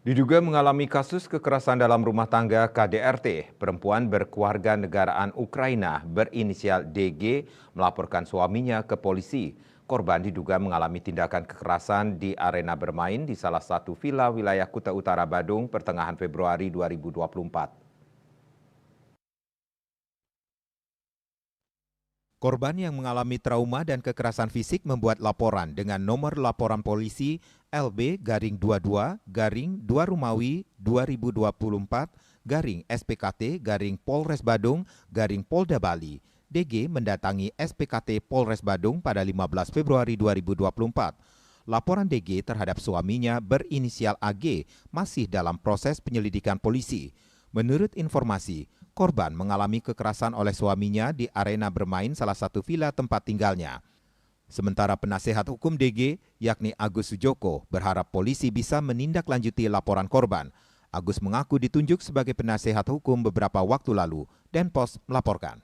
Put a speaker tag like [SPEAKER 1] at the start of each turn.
[SPEAKER 1] Diduga mengalami kasus kekerasan dalam rumah tangga KDRT, perempuan berkeluarga negaraan Ukraina berinisial DG melaporkan suaminya ke polisi. Korban diduga mengalami tindakan kekerasan di arena bermain di salah satu villa wilayah Kuta Utara Badung pertengahan Februari 2024. Korban yang mengalami trauma dan kekerasan fisik membuat laporan dengan nomor laporan polisi LB-22-2 Rumawi 2024 SPKT Polres Badung Polda Bali. DG mendatangi SPKT Polres Badung pada 15 Februari 2024. Laporan DG terhadap suaminya berinisial AG masih dalam proses penyelidikan polisi. Menurut informasi, korban mengalami kekerasan oleh suaminya di arena bermain salah satu villa tempat tinggalnya. Sementara penasehat hukum DG, yakni Agus Sujoko, berharap polisi bisa menindaklanjuti laporan korban. Agus mengaku ditunjuk sebagai penasehat hukum beberapa waktu lalu, Denpos melaporkan.